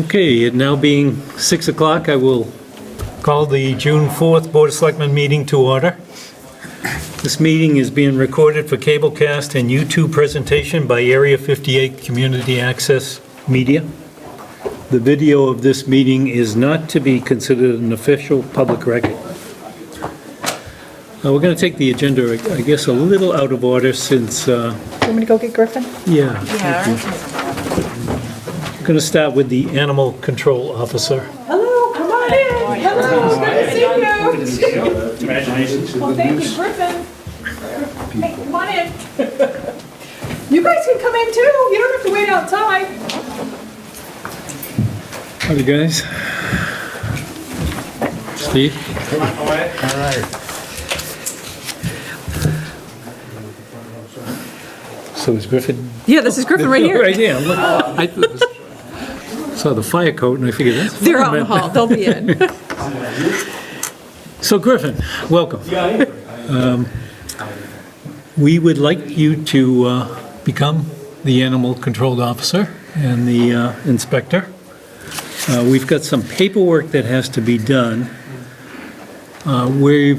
Okay, it now being 6 o'clock, I will call the June 4th Board of Selectmen meeting to order. This meeting is being recorded for cablecast and YouTube presentation by Area 58 Community Access Media. The video of this meeting is not to be considered an official public record. We're going to take the agenda, I guess, a little out of order since, Want me to go get Griffin? yeah. We're going to start with the Animal Control Officer. Hello, come on in. Hello, good to see you. Congratulations. Well, thank you, Griffin. Hey, come on in. You guys can come in too. You don't have to wait outside. Howdy, guys. Steve? All right. So is Griffin? Yeah, this is Griffin right here. Right here. Look, I saw the fire coat and I figured that's... They're out in the hall. They'll be in. So Griffin, welcome. We would like you to become the animal control officer and the inspector. We've got some paperwork that has to be done. We're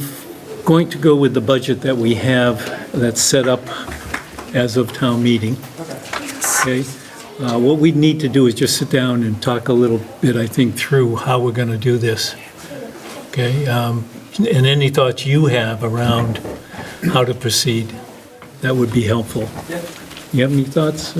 going to go with the budget that we have that's set up as of town meeting. Okay. What we need to do is just sit down and talk a little bit, I think, through how we're going to do this. Okay. And any thoughts you have around how to proceed, that would be helpful. You have any thoughts?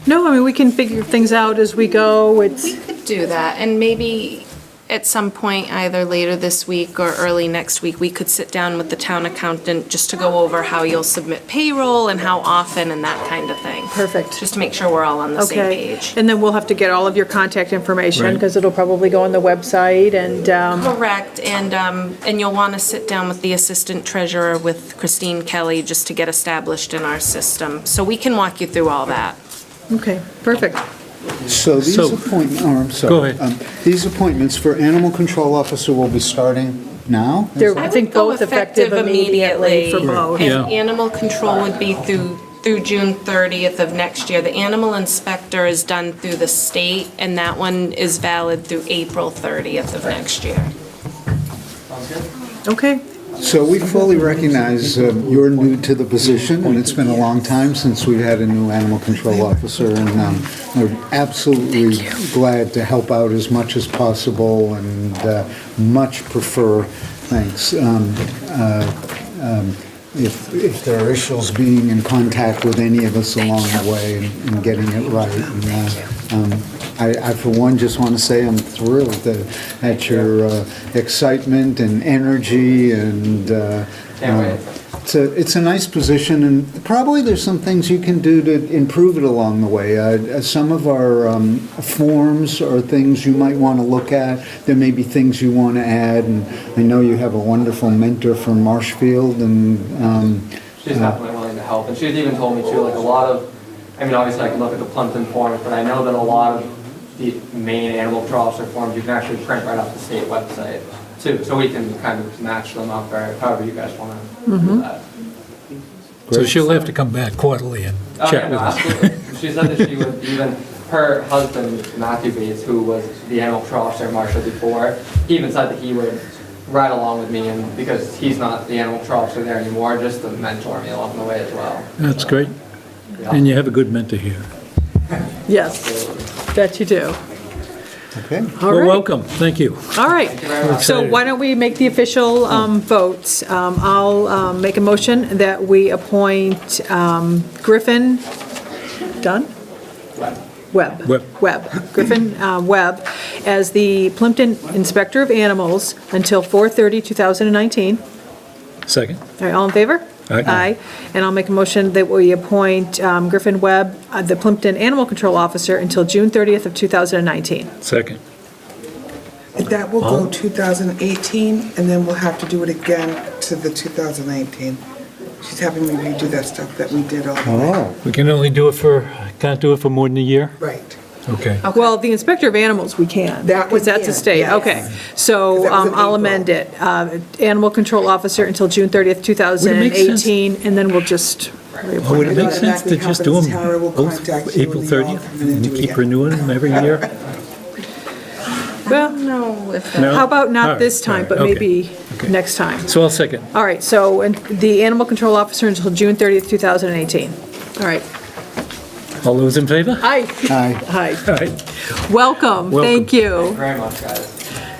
No, I mean, we can figure things out as we go. We could do that, and maybe at some point, either later this week or early next week, we could sit down with the town accountant just to go over how you'll submit payroll and how often and that kind of thing. Perfect. Just to make sure we're all on the same Okay. page. And then we'll have to get all of your contact information Right. because it'll probably go on the website and, Correct, and you'll want to sit down with the assistant treasurer, with Christine Kelly, just to get established in our system. So we can walk you through all that. okay, perfect. So these appointments, I'm sorry. Go ahead. These appointments for animal control officer will be starting now? They're, I think, Go both effective immediately for both. Yeah. And animal control would be through June 30th of next year. The animal inspector is done through the state, and that one is valid through April 30th of next year. Okay, So we fully recognize you're new to the position, and it's been a long time since we've had a new animal control officer, and we're absolutely glad to help out as much as possible and much prefer, thanks, if there are issues, being in contact with any of us along the way and getting it right. And, I, for one, just want to say I'm thrilled at your excitement and energy, and it's a nice position, and probably there's some things you can do to improve it along the way. Some of our forms are things you might want to look at. There may be things you want to add, and I know you have a wonderful mentor from Marshfield, and she's definitely willing to help, and she's even told me too, like a lot of, I mean, obviously I can look at the Plympton forms, but I know that a lot of the main animal control officer forms you can actually print right off the state website too, so we can kind of match them up, or however you guys want to do that. So she'll have to come back quarterly and check with us. Absolutely. She said that she would even, her husband, Matthew Bates, who was the animal control officer at Marshall before, he even said that he would ride along with me, and because he's not the animal control officer there anymore, just to mentor me along the way as well. That's great. And you have a good mentor here. yes, that you do. okay. All Well, right. welcome. Thank you. All right, very much. so why don't we make the official votes? I'll make a motion that we appoint Griffin Dunn? Webb. Griffin Webb as the Plympton Inspector of Animals until 4/30/2019. Second. All right, all in favor? Aye. And I'll make a motion that we appoint Griffin Webb, the Plympton Animal Control Officer, until June 30th of 2019. Second. That will go 2018, and then we'll have to do it again to the 2019. She's having me redo that stuff that we did all the way. Oh, We can only do it for, can't do it for more than a year? Right. Okay. Well, the inspector of animals, we can. That one Because that's a can, state, yes. okay. So 'Cause that was in I'll April. amend it. Animal control officer until June 30th, Would it make sense- 2018, and then we'll just Would reappoint it it. make sense to just do them Tara will both contact you April and you all 30th? come in and And do it keep again. renewing them every year? Well, No, if No? how about All not right, this time, all but right, okay, maybe okay. next time? So I'll second. All right, so and the animal control officer until June 30th, 2018. All right. All those in favor? Hi. Aye. Hi. All right. Welcome, thank you. Very much, guys.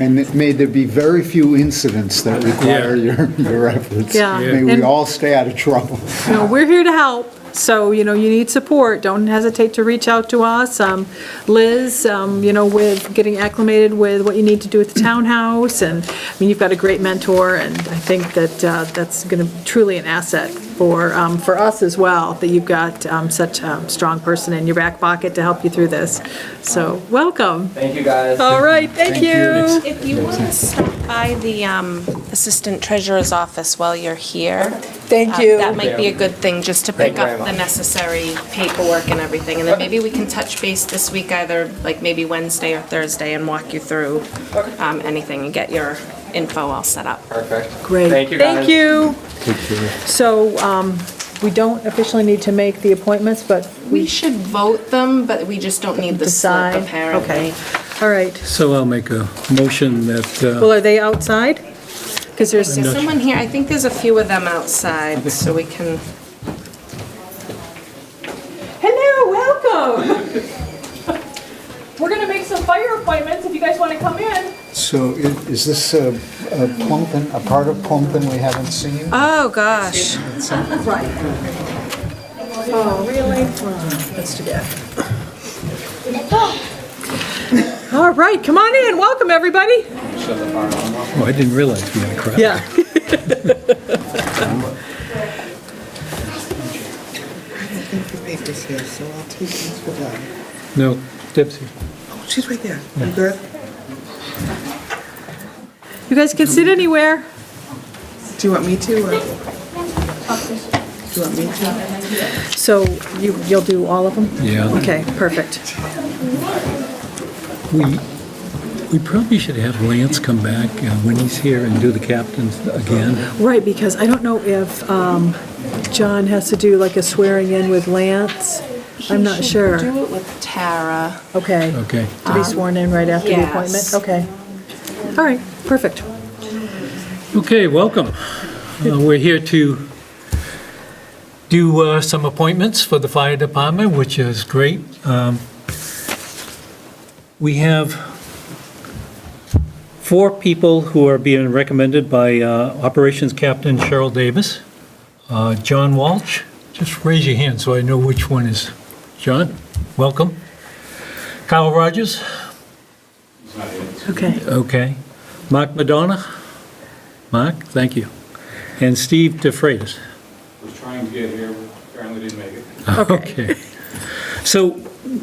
And may there be very few incidents that require your efforts. Yeah. May we And- all stay out of trouble. You know, we're here to help, so, you know, you need support, don't hesitate to reach out to us. Liz, you know, with getting acclimated with what you need to do at the townhouse, and, I mean, you've got a great mentor, and I think that that's going to be truly an asset for us as well, that you've got such a strong person in your back pocket to help you through this. So, welcome. Thank you, guys. All right, thank you. If you want to stop by the Assistant Treasurer's office while you're here. Thank you. That might be a good thing, just to Thank pick you very up the much. necessary paperwork and everything. And then maybe we can touch base this week, either like maybe Wednesday or Thursday, and walk you through anything and get your info all set up. Perfect. Great. Thank you, guys. Thank you. So, we don't officially need to make the appointments, but We should vote them, but we just don't need the slip, decide. apparently. Okay, all right. So I'll make a motion that, Well, are they outside? Because there's, There's someone here, I think there's a few of them outside, so we can. hello, welcome. We're gonna make some fire appointments if you guys want to come in. So is this a Plympton, a part of Plympton we haven't seen? Oh, gosh. Oh, really? That's too bad. All right, come on in, welcome, everybody. oh, I didn't realize we had a crowd. Yeah. I think the paper's here, so I'll take these for them. No, Deb's here. Oh, she's right there. You good? You guys can sit anywhere. Do you want me to, or? Do you want me to? So you'll do all of them? Yeah. Okay, perfect. We probably should have Lance come back when he's here and do the captains again. Right, because I don't know if John has to do like a swearing in with Lance. I'm not sure. Do it with Tara. Okay. Okay. To be sworn in right after the appointment? Yes. Okay. All right, perfect. Okay, welcome. We're here to do some appointments for the fire department, which is great. We have 4 people who are being recommended by Operations Captain Cheryl Davis. John Walsh, just raise your hand so I know which one is John. Welcome. Kyle Rogers. Okay. Okay. Mark Madonna? Mark, thank you. And Steve DeFreitas. Was trying to get here, but apparently didn't make it. Okay. So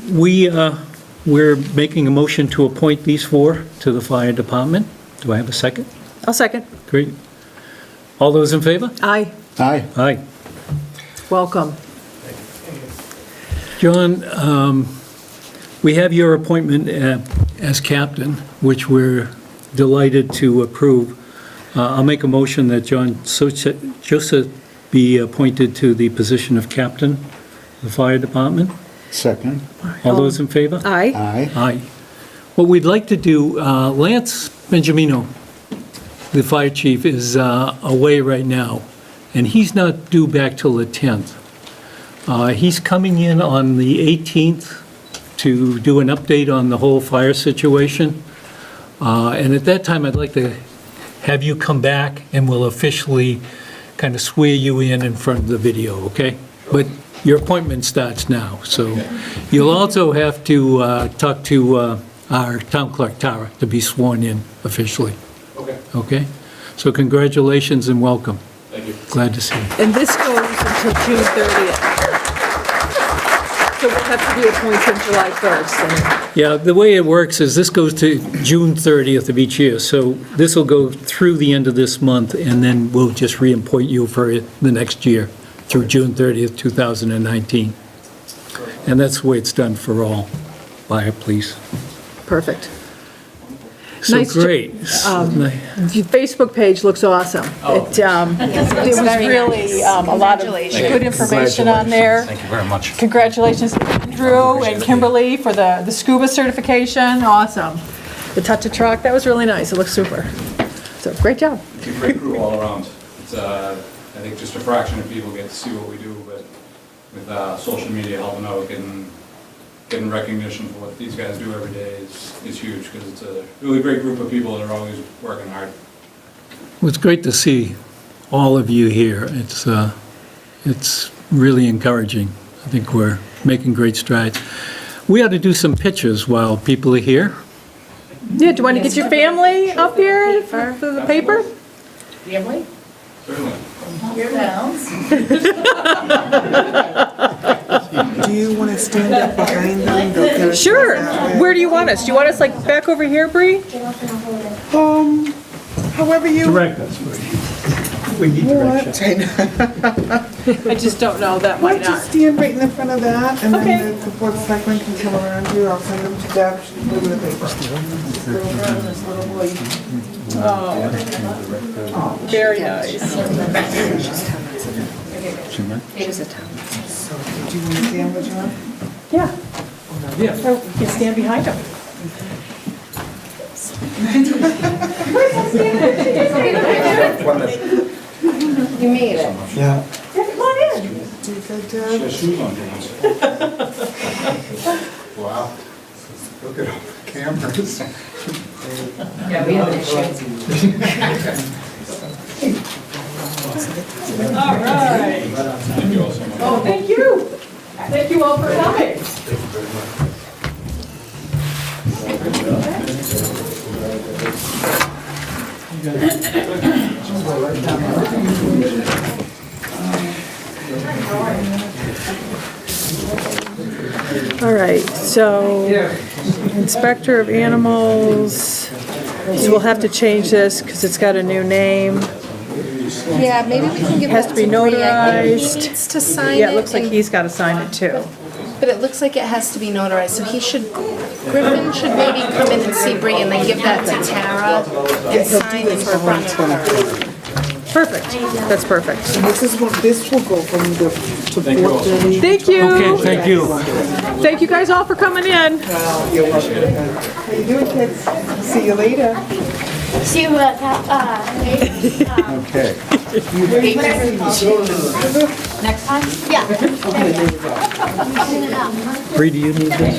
we're making a motion to appoint these 4 to the fire department. Do I have a second? I'll second. Great. All those in favor? Aye, Aye. Aye. welcome. John, we have your appointment as captain, which we're delighted to approve. I'll make a motion that John Joseph be appointed to the position of captain of the fire department. Second. All those in favor? Aye. Aye. Aye. What we'd like to do, Lance Benjamino, the fire chief, is away right now, and he's not due back till the 10th. He's coming in on the 18th to do an update on the whole fire situation. And at that time, I'd like to have you come back, and we'll officially kind of swear you in front of the video, okay? But your appointment starts now, so you'll also have to talk to our town clerk, Tara, to be sworn in officially, Okay, okay? So congratulations and welcome. thank you. Glad to see you. And this goes until June 30th. So we'll have to reappoint him July 1st. and- Yeah, the way it works is this goes to June 30th of each year, so this will go through the end of this month, and then we'll just reappoint you for the next year, through June 30th, 2019. And that's the way it's done for all. flyer, please. Perfect. So Nice jo- great. Your Facebook page looks awesome. It was very really nice. a lot of Congratulations. good information on there. Thank you very much. Congratulations, Drew and Kimberly, for the scuba certification. Awesome. The touch a truck, that was really nice. It looks super. So, great job. It's a great crew all around. It's, I think just a fraction of people get to see what we do, but with social media helping out, getting recognition for what these guys do every day is huge, because it's a really great group of people that are always working hard. Well, it's great to see all of you here. It's really encouraging. I think we're making great strides. We ought to do some pictures while people are here. Yeah, do you want to get your family up here for the paper? Family? Certainly. Your mounds. Do you want to stand up behind them? They'll get us Sure. that way. Where do you want us? Do you want us like back over here, Bree? However you Direct us, We need want. I know. I just don't know, that Why might don't you not. stand right in the front of that, and Okay. then the board of selectmen can come around you. I'll send them to Deb. She's moving the paper. Little girl and this little boy. Very nice. It is a town. So, do you want to stand with John? Yeah. So you can stand behind them. You made it. Yeah. Come on in. Do you good, She Deb? has shoes on, James. Wow. Look at all the cameras. Yeah, we have an issue. All right. Thank you all so much. Oh, thank you. Thank you all for coming. All right, so Inspector of Animals, so we'll have to change this because it's got a new name. Yeah, maybe we can give Has that to be to Bree. I think notarized. he needs to sign it. Yeah, it looks like and- he's got to sign it too. But it looks like it has to be notarized, so he should, Griffin should maybe come in and see Bree and then give that to Tara and sign in front of her. Perfect, that's perfect. This will go from the, to 4:30. Thank you. Okay, thank you. Thank you guys all for coming in. How you doing, kids? See you later. See you Okay. next time? Yeah. Bree, do you need this?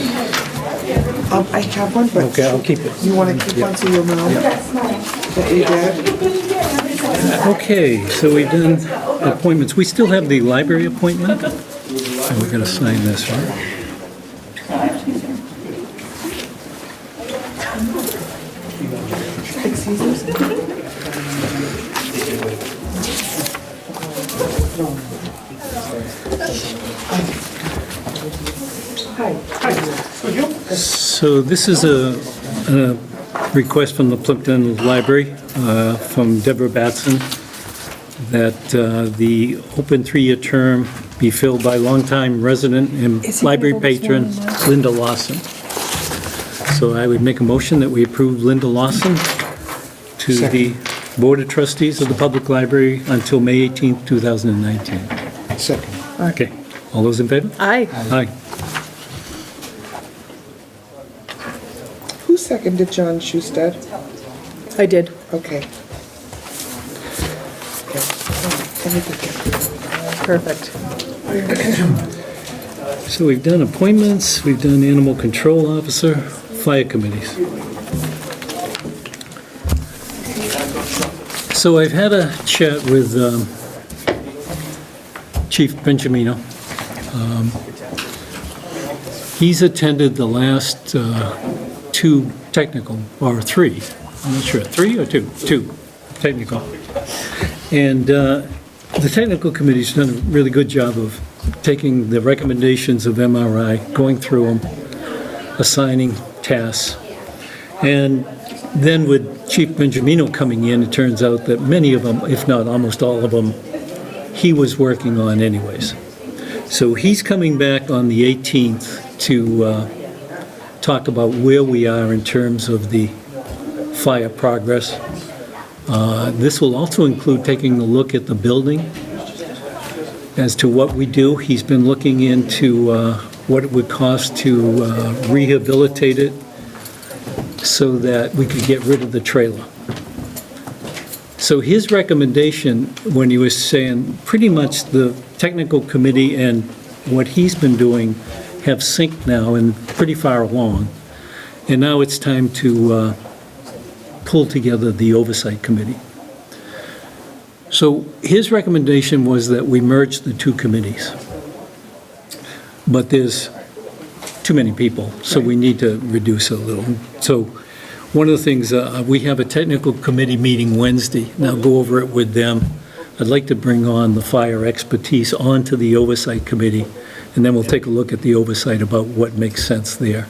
I have one, but Okay, I'll keep it. you want to keep one so you'll know that you did? Okay, so we've done appointments. We still have the library appointment. And we're going to sign this, right? So this is a request from the Plympton Library from Deborah Batson that the open 3-year term be filled by longtime resident and library patron Linda Lawson. So I would make a motion that we approve Linda Lawson to the Board of Trustees of the Public Library until May 18th, 2019. Second. Okay, all those in favor? Aye. Aye. Who seconded John Schusted? I did. Okay. Perfect. So we've done appointments, we've done animal control officer, fire committees. So I've had a chat with Chief Benjamino. He's attended the last 2 technical, or 3, I'm not sure, 3 or 2? 2 technical. And the technical committee's done a really good job of taking the recommendations of MRI, going through them, assigning tasks. And then with Chief Benjamino coming in, it turns out that many of them, if not almost all of them, he was working on anyways. So he's coming back on the 18th to talk about where we are in terms of the fire progress. This will also include taking a look at the building as to what we do. He's been looking into what it would cost to rehabilitate it so that we could get rid of the trailer. So his recommendation, when he was saying, pretty much the technical committee and what he's been doing have synced now and pretty far along. And now it's time to pull together the oversight committee. So his recommendation was that we merge the two committees. But there's too many people, so we need to reduce it a little. So one of the things, we have a technical committee meeting Wednesday, and I'll go over it with them. I'd like to bring on the fire expertise onto the oversight committee, and then we'll take a look at the oversight about what makes sense there.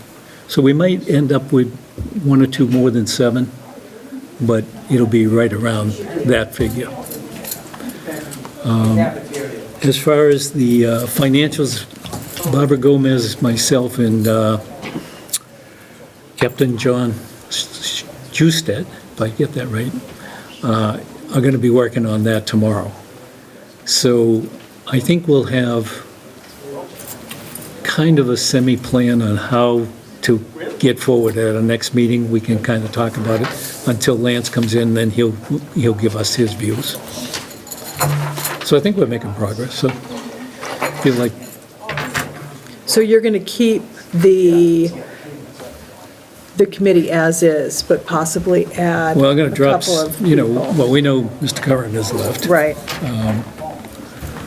So we might end up with one or two more than 7, but it'll be right around that figure. As far as the financials, Barbara Gomez, myself, and Captain John Justed, if I get that right, are going to be working on that tomorrow. So I think we'll have kind of a semi-plan on how to get forward at our next meeting. We can kind of talk about it until Lance comes in, then he'll give us his views. So I think we're making progress, so I feel like, So you're going to keep the committee as is, but possibly add well, I'm going to a drop, couple of you know, people. well, we know Mr. Curran has left. Right,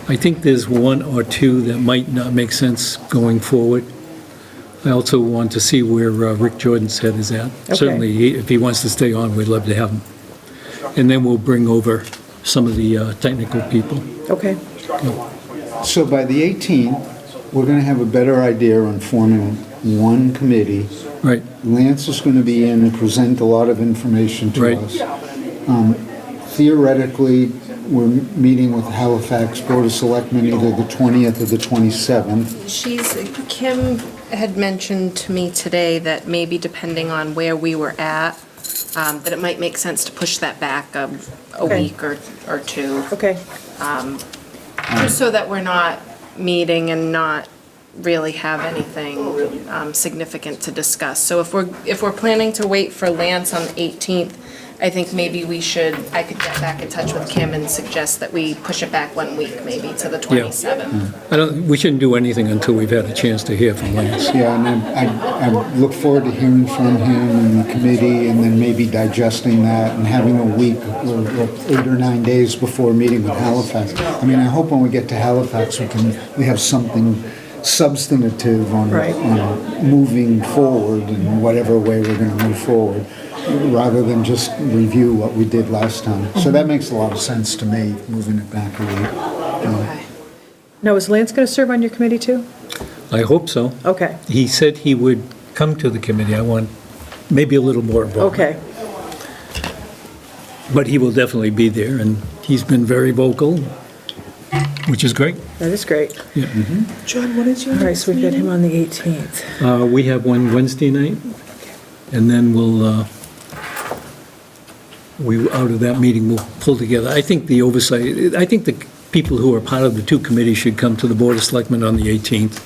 I think there's 1 or 2 that might not make sense going forward. I also want to see where Rick Jordan's head is at. Okay. Certainly, if he wants to stay on, we'd love to have him. And then we'll bring over some of the technical people. okay. So by the 18th, we're going to have a better idea on forming one committee. Right, Lance is going to be in and present a lot of information to Right. us. Theoretically, we're meeting with Halifax Board of Selectmen either the 20th or the 27th. Kim had mentioned to me today that maybe depending on where we were at, that it might make sense to push that back a Okay. week or 2. Okay, Just so that we're not meeting and not really have anything significant to discuss. So if we're planning to wait for Lance on the 18th, I think maybe I could get back in touch with Kim and suggest that we push it back 1 week, maybe to the 27th. we shouldn't do anything until we've had a chance to hear from Lance. Yeah, and I look forward to hearing from him and the committee, and then maybe digesting that and having a week or 8 or 9 days before meeting with Halifax. I mean, I hope when we get to Halifax, we have something substantive on Right. moving forward in whatever way we're going to move forward, rather than just review what we did last time. So that makes a lot of sense to me, moving it back a week. Okay. now is Lance going to serve on your committee too? I hope so. Okay, He said he would come to the committee. I want maybe a little more involved. okay, But he will definitely be there, and he's been very vocal, which is great. that is great. Yeah. John, what is your All right, next so we've got him meeting? on the 18th. We have one Wednesday night, and then out of that meeting, we'll pull together. I think the oversight, I think the people who are part of the 2 committees should come to the Board of Selectmen on the 18th,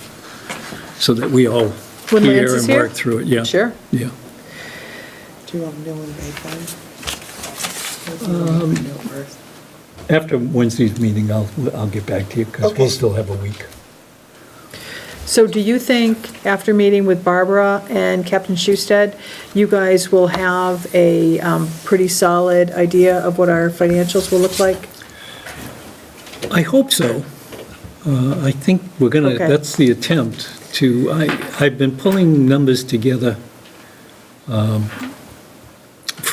so that we all When Lance hear is and here? work through it, yeah. Sure. Yeah. Do you want to know when they come? After Wednesday's meeting, I'll get back to you, because Okay. we'll still have a week. So do you think, after meeting with Barbara and Captain Schusted, you guys will have a pretty solid idea of what our financials will look like? I hope so. I think we're gonna, Okay. that's the attempt to, I've been pulling numbers together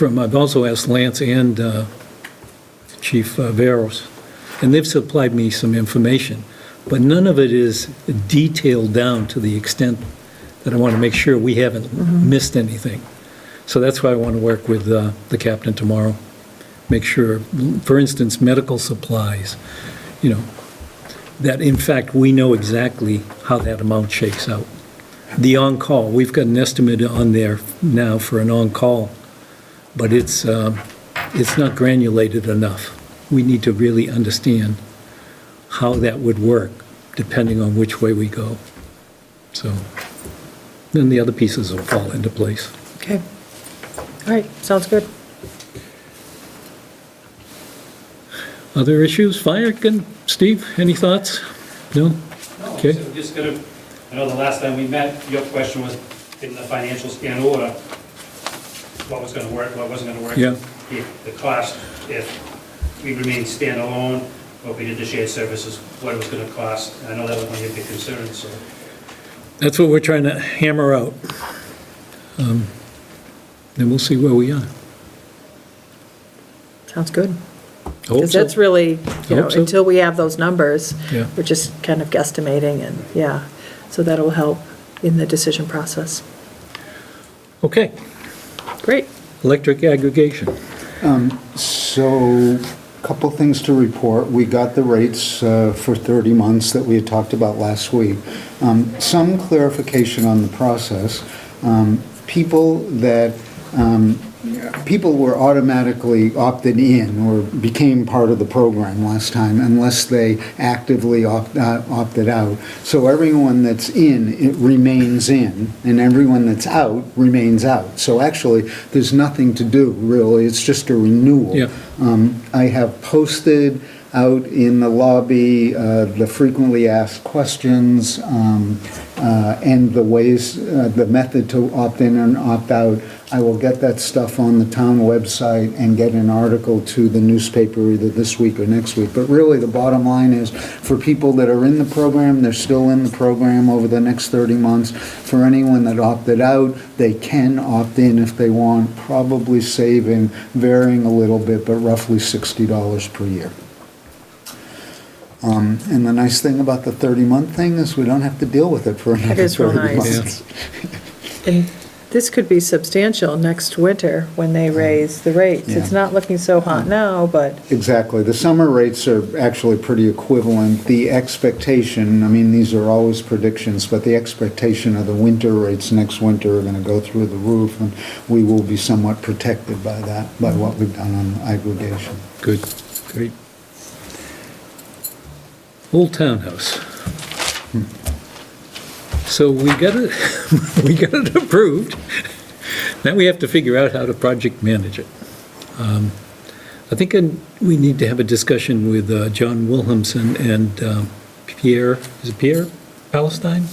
I've also asked Lance and Chief Veros, and they've supplied me some information, but none of it is detailed down to the extent that I want to make sure we haven't missed anything. So that's why I want to work with the captain tomorrow. Make sure, for instance, medical supplies, that in fact, we know exactly how that amount shakes out. the on-call, we've got an estimate on there now for an on-call, but it's not granulated enough. We need to really understand how that would work, depending on which way we go. So, then the other pieces will fall into place. Okay. All right, sounds good. Other issues? Fire? Can, Steve, any thoughts? No? Okay. So we're just gonna, I know the last time we met, your question was getting the financials in order, what was gonna work, what wasn't gonna work. Yeah. The cost, if we remained standalone, or if we did the shared services, what it was gonna cost. And I know that was one of your big concerns, so. That's what we're trying to hammer out. Then we'll see where we are. Sounds good. Hope Because so. that's really, you know, Hope so. until we have those numbers, Yeah. we're just kind of guesstimating and, yeah. So that'll help in the decision process. Okay, Great. electric aggregation. So, couple things to report. We got the rates for 30 months that we had talked about last week. Some clarification on the process. People were automatically opted in or became part of the program last time unless they actively opted out. So everyone that's in, it remains in, and everyone that's out remains out. So actually, there's nothing to do, really. It's just a renewal. Yeah. I have posted out in the lobby the frequently asked questions and the ways, the method to opt in and opt out. I will get that stuff on the town website and get an article to the newspaper either this week or next week. But really, the bottom line is, for people that are in the program, they're still in the program over the next 30 months. For anyone that opted out, they can opt in if they want, probably saving, varying a little bit, but roughly $60 per year. And the nice thing about the 30-month thing is we don't have to deal with it for another 30 is real nice. months. And this could be substantial next winter when they raise the rates. It's Yeah. not looking so hot now, but Exactly. The summer rates are actually pretty equivalent. The expectation, I mean, these are always predictions, but the expectation of the winter rates next winter are going to go through the roof, and we will be somewhat protected by that, by what we've done on aggregation. Good, great. Old Townhouse. So we got it, we got it approved. Now we have to figure out how to project manage it. I think we need to have a discussion with John Williamson and Pierre, is it Pierre Palestine?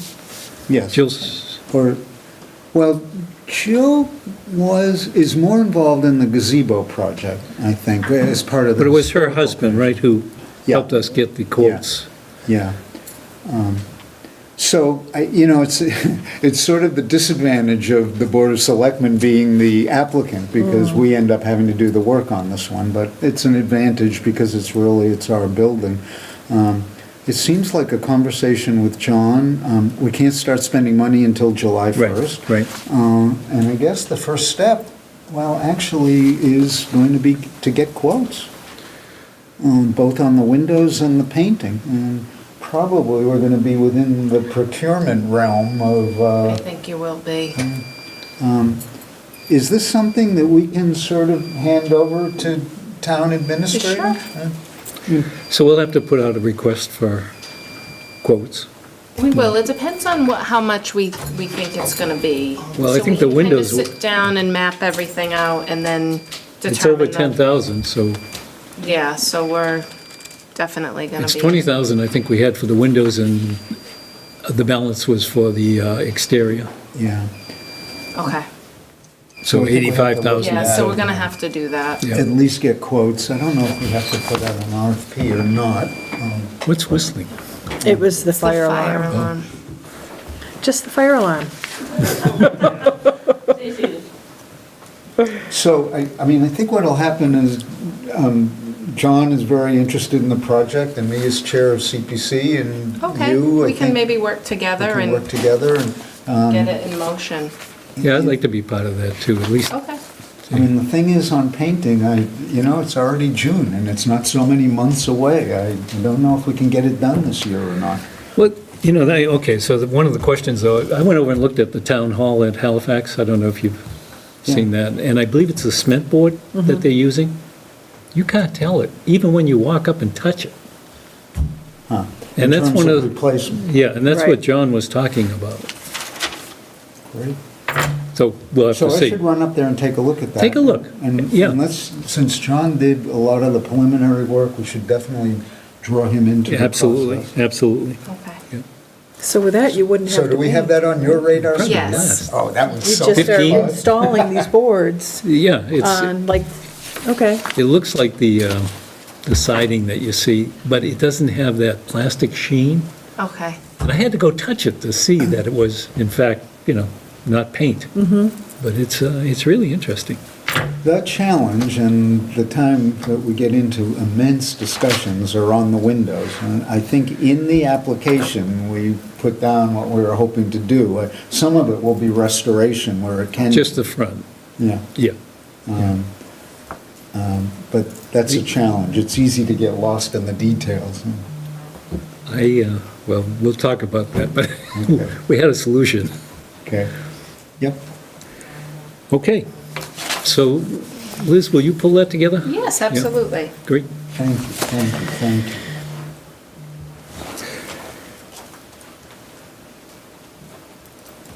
Yes. Jill's, Well, Jill is more involved in the gazebo project, I think, as part of the... but it was her husband, right, who Yeah. helped us get the quotes. Yeah. So, it's sort of the disadvantage of the Board of Selectmen being the applicant, because we end up having to do the work on this one, but it's an advantage because it's our building. It seems like a conversation with John. We can't start spending money until July 1st. Right. And I guess the first step, well, actually, is going to be to get quotes, both on the windows and the painting. And probably we're going to be within the procurement realm of... I think you will be. Is this something that we can sort of hand over to town administrator? So we'll have to put out a request for quotes. We will. It depends on how much we think it's gonna be. Well, I think the windows So we can kind of sit down and map everything out and then determine. It's over the- 10,000, so Yeah, so we're definitely gonna be. it's 20,000 I think we had for the windows, and the balance was for the exterior. Yeah. Okay. So I think we have to look 85,000. Yeah, so we're gonna have to do that. Yeah. At least get quotes. I don't know if we have to put out an RFP or not. What's whistling? it was the It's the fire fire alarm. alarm. Just the fire alarm. So, I mean, I think what'll happen is, John is very interested in the project, and me as chair of CPC, and Okay, you, I we can think, maybe work we together can work and together, and, get it in motion. Yeah, I'd like to be part of that too, at least. Okay. I mean, the thing is, on painting, it's already June, and it's not so many months away. I don't know if we can get it done this year or not. Well, You know, okay, so one of the questions, though, I went over and looked at the town hall at Halifax. I don't know if you've seen that. And I believe it's a cement board that they're using. You can't tell it, even when you walk up and touch it. Huh. And that's one of, replacement. yeah, and that's Right. what John was talking about. Great. So we'll have So to I see. should run up there and take a look at that. Take a look. And Yeah. let's, since John did a lot of the preliminary work, we should definitely draw him into the process. Absolutely, absolutely. Okay. So with that, you wouldn't have So to do we have wait. that on your radar? Probably Yes. last. Oh, that was We so just are 15? installing these boards Yeah, it's, on, like, okay, it looks like the siding that you see, but it doesn't have that plastic sheen. Okay. And I had to go touch it to see that it was, in fact, not paint. But it's really interesting. The challenge and the time that we get into immense discussions are on the windows. And I think in the application, we put down what we were hoping to do. Some of it will be restoration where it can. Just the front, Yeah. yeah. But that's a challenge. It's easy to get lost in the details. Well, we'll talk about that, but Okay. we had a solution. Okay. Yep. Okay, so Liz, will you pull that together? Yes, absolutely. Great. Thank you, thank you, thank you.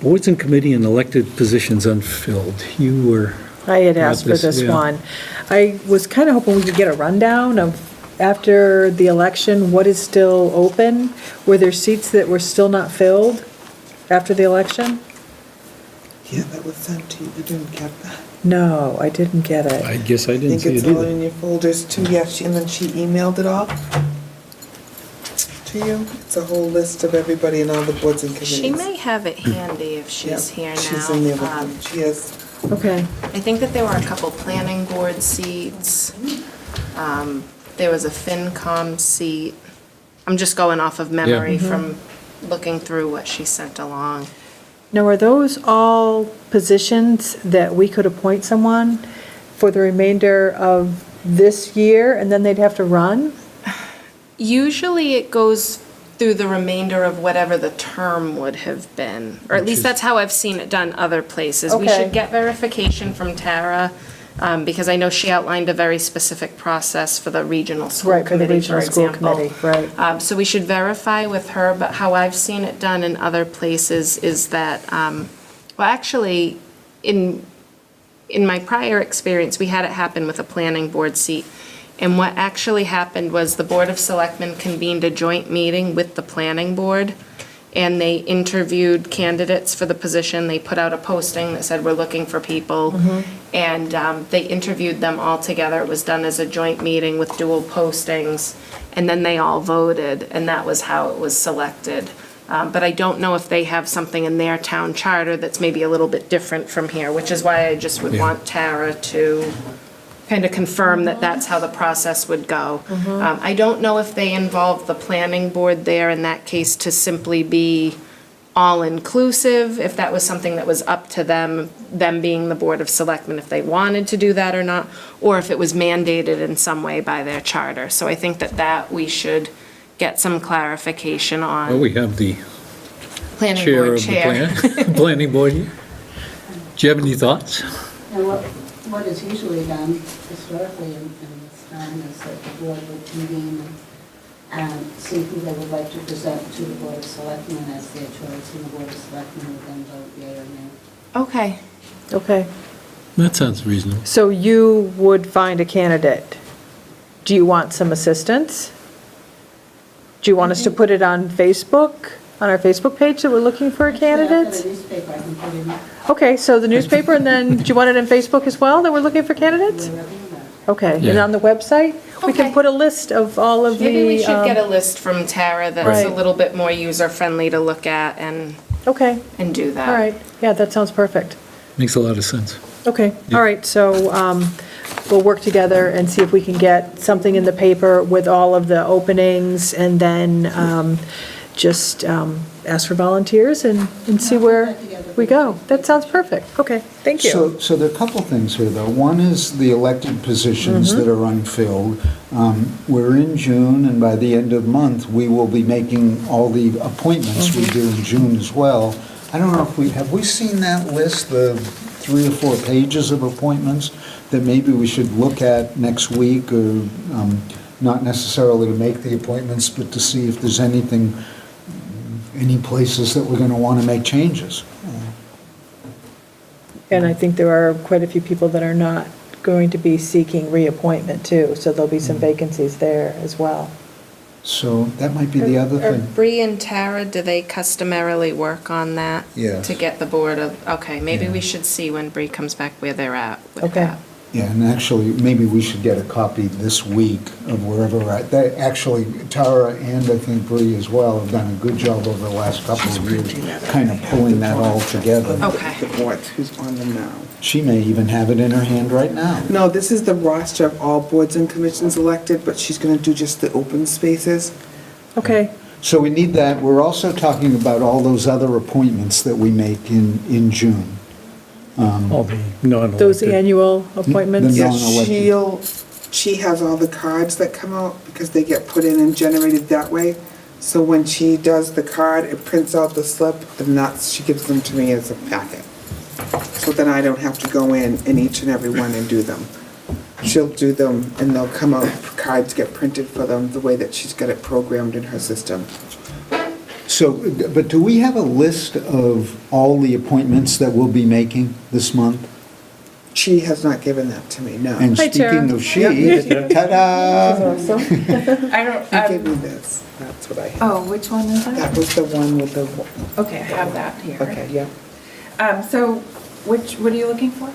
Boards and committee and elected positions unfilled. You were, I had asked for Got this, this yeah. one. I was kind of hoping we could get a rundown of, after the election, what is still open? Were there seats that were still not filled after the election? Yeah, that was sent to you. You didn't get that. No, I didn't get it. I guess I I didn't think see it's it all either. in your folders too. Yeah, and then she emailed it all to you. It's a whole list of everybody and all the boards and committees. She may have it handy if she's Yep, here now. She's in the other one. She has. Okay, I think that there were a couple planning board seats. There was a FinCom seat. I'm just going off of memory from looking through what she sent along. now are those all positions that we could appoint someone for the remainder of this year, and then they'd have to run? Usually it goes through the remainder of whatever the term would have been, or at least that's how I've seen it done other places. We Okay. should get verification from Tara, because I know she outlined a very specific process for the regional school Right, for the committee, for regional school example. committee, right. So we should verify with her, but how I've seen it done in other places is that, well, actually, in my prior experience, we had it happen with a planning board seat. And what actually happened was the Board of Selectmen convened a joint meeting with the planning board, and they interviewed candidates for the position. They put out a posting that said, we're looking for people. And they interviewed them all together. It was done as a joint meeting with dual postings. And then they all voted, and that was how it was selected. But I don't know if they have something in their town charter that's maybe a little bit different from here, which is why I just would Yeah. want Tara to kind of confirm that that's how the process would go. I don't know if they involve the planning board there in that case to simply be all-inclusive, if that was something that was up to them being the Board of Selectmen, if they wanted to do that or not, or if it was mandated in some way by their charter. So I think that we should get some clarification Well, on. we have the Planning chair board of the chair. planning board here. Do you have any thoughts? And what is usually done historically in this town is that the board would convene and see who they would like to present to the Board of Selectmen as their choice, and the Board of Selectmen would then vote yea or nay. Okay. Okay, That sounds reasonable. so you would find a candidate. Do you want some assistance? Do you want us to put it on Facebook, on our Facebook page that we're looking for a I've candidate? got a newspaper I can put in Okay, so the newspaper, and then, do you want it on Facebook as well, that we're looking for candidates? wherever you want. Okay, and Yeah. on the website, we can Okay. put a list of all of the. Maybe we should get a list from Tara that's a Right. little bit more user-friendly to look at and Okay, do that. all right, yeah, that sounds perfect. Makes a lot of sense. Okay, Yeah. all right, so we'll work together and see if we can get something in the paper with all of the openings, and then just ask for volunteers and see where we go. That sounds perfect. Okay, thank you. So there are a couple of things here, though. One is the elected positions that are unfilled. We're in June, and by the end of the month, we will be making all the appointments we do in June as well. I don't know if have we seen that list, the 3 or 4 pages of appointments that maybe we should look at next week, or not necessarily to make the appointments, but to see if there's anything, any places that we're going to want to make changes. And I think there are quite a few people that are not going to be seeking reappointment too, so there'll be some vacancies there as well. So that might be the other Are thing. Bree and Tara, do they customarily work on that? Yes. To get the board of, okay, maybe we should see when Bree comes back where they're at with Okay. that. Yeah, and actually, maybe we should get a copy this week of wherever we're at. Actually, Tara and I think Bree as well have done a good job over the last couple of years, kind of pulling that all together. Okay. The boards, who's on them now. She may even have it in her hand right now. No, this is the roster of all boards and commissions elected, but she's gonna do just the open spaces. Okay, So we need that. We're also talking about all those other appointments that we make in June. All the non-elected. those annual appointments? The Yeah, non-elected. she has all the cards that come out because they get put in and generated that way. So when she does the card, it prints out the slip and she gives them to me as a packet. So then I don't have to go in each and every one and do them. She'll do them and they'll come out, cards get printed for them the way that she's got it programmed in her system. So, but do we have a list of all the appointments that we'll be making this month? She has not given that to me, no. And Hi, Tara. speaking of she, Yeah. ta-da! I don't, She gave me this, that's what I have. oh, which one is that? That was the one with the, Okay, I have that here. okay, yeah, So, what are you looking for?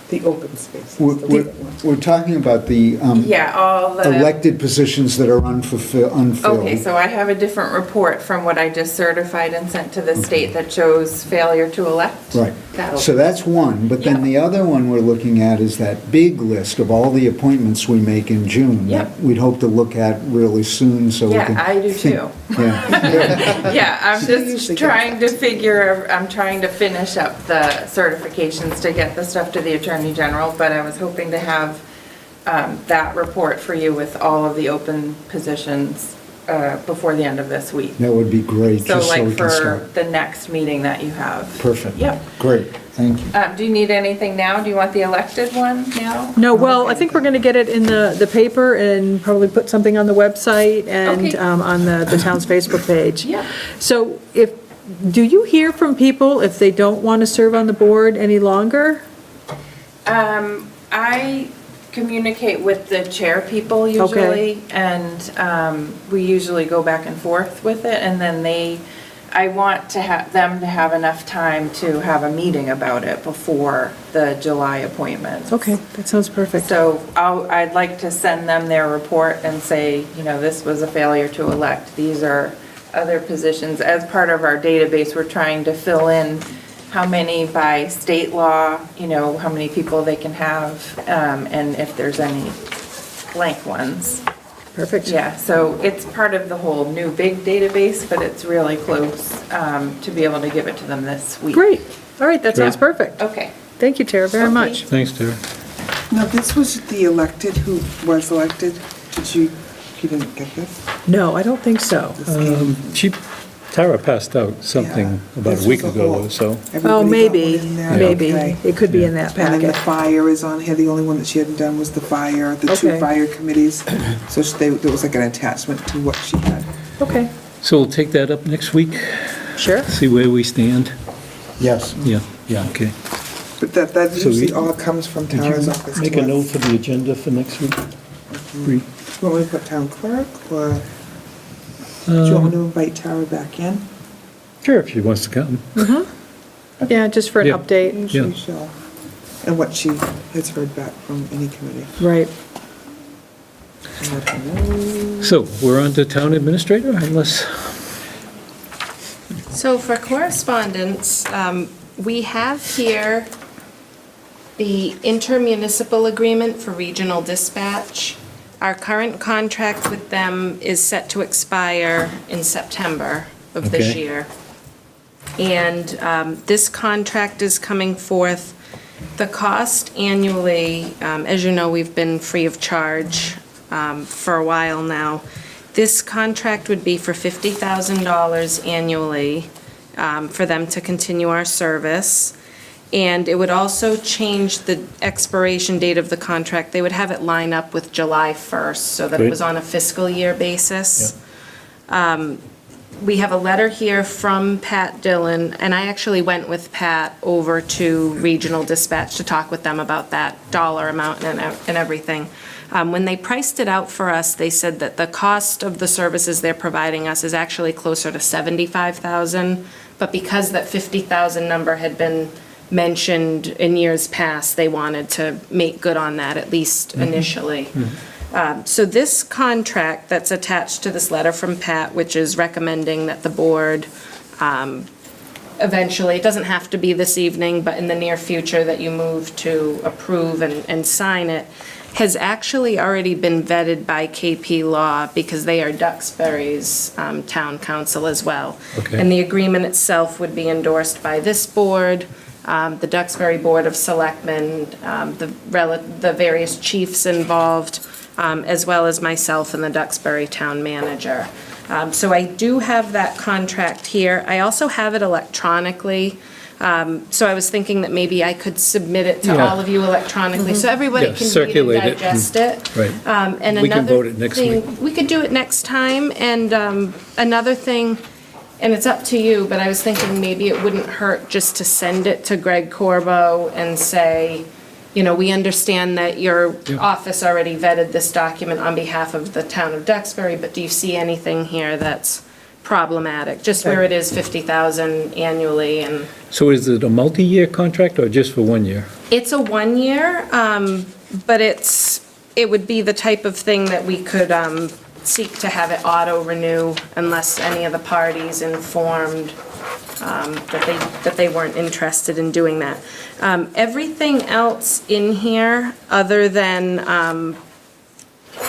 the open space. We're talking about the Yeah, all the. elected positions that are unfilled. Okay, so I have a different report from what I just certified and sent to the state that shows failure to elect. Right, That'll- so that's one, but then Yep. the other one we're looking at is that big list of all the appointments we make in June. that Yep. We'd hope to look at really soon, so we can. Yeah, I do think- too. Yeah, Yeah, I'm usually just gets- trying to finish up the certifications to get the stuff to the Attorney General, but I was hoping to have that report for you with all of the open positions before the end of this week. that would be great, So just so we like can for start. the next meeting that you have. Perfect. Yep. Great, thank you. Do you need anything now? Do you want the elected one now? No, well, I think we're going to get it in the paper and probably put something on the website and Okay. on the town's Facebook page. Yeah. So do you hear from people if they don't want to serve on the board any longer? I communicate with the chair people usually, and we usually go back and forth with it, and then I want to have them to have enough time to have a meeting about it before the July appointments. Okay, that sounds perfect. So I'd like to send them their report and say, this was a failure to elect. These are other positions. As part of our database, we're trying to fill in how many by state law, how many people they can have, and if there's any blank ones. Perfect. Yeah, so it's part of the whole new big database, but it's really close to be able to give it to them this week. Great. All right, that sounds Great. perfect. Okay. Thank you, Tara, very Okay. much. Thanks, Tara. Now, this was the elected who was elected. You didn't get this? No, I don't think so. Tara passed out something Yeah. about This a week was ago whole- or so. Oh, Everybody got maybe, one in there? maybe. Okay. It could be in that And then the packet. fire is on here, the only one that she hadn't done was the fire, the two Okay. fire committees. So there was like an attachment to what she had. Okay, So we'll take that up next week, sure. see where we stand. Yes. Yeah, okay. But that So usually we- all comes from Did Tara's you office. make to a us. note for the agenda for next week? Bree? Do you want me to put town clerk, or do you want me to invite Tara back in? Sure, if she wants to come. Yeah, just for an Yeah. update. Usually she'll, and what she has heard back from any committee. Right. And let her know. So we're on to town administrator, unless, So for correspondence, we have here the intermunicipal agreement for regional dispatch. Our current contract with them is set to expire in September of this Okay. year. And this contract is coming forth The cost annually, as you know, we've been free of charge for a while now. This contract would be for $50,000 annually for them to continue our service. And it would also change the expiration date of the contract. They would have it line up with July 1st, so that it Great. was on a fiscal year basis. We have a letter here from Pat Dillon, and I actually went with Pat over to Regional Dispatch to talk with them about that dollar amount and everything. When they priced it out for us, they said that the cost of the services they're providing us is actually closer to $75,000, but because that $50,000 number had been mentioned in years past, they wanted to make good on that, at least initially. So this contract that's attached to this letter from Pat, which is recommending that the board eventually, it doesn't have to be this evening, but in the near future, that you move to approve and sign it, has actually already been vetted by KP Law because they are Duxbury's town council as well. Okay. And the agreement itself would be endorsed by this board, the Duxbury Board of Selectmen, the various chiefs involved, as well as myself and the Duxbury Town Manager. So I do have that contract here. I also have it electronically. So I was thinking that maybe I could submit it to Yeah. all of you electronically, so everybody Yeah, can read circulate and it. digest it. Right. And We can another vote it next thing- week. We could do it next time, and another thing, and it's up to you, but I was thinking maybe it wouldn't hurt just to send it to Greg Corbo and say, you know, we understand that your office already vetted this document on behalf of the town of Duxbury, but do you see anything here that's problematic? Just where it is 50,000 annually, and So is it a multi-year contract or just for 1 year? it's a 1 year, but it would be the type of thing that we could seek to have it auto-renew unless any of the parties informed that they weren't interested in doing that. Everything else in here, other than,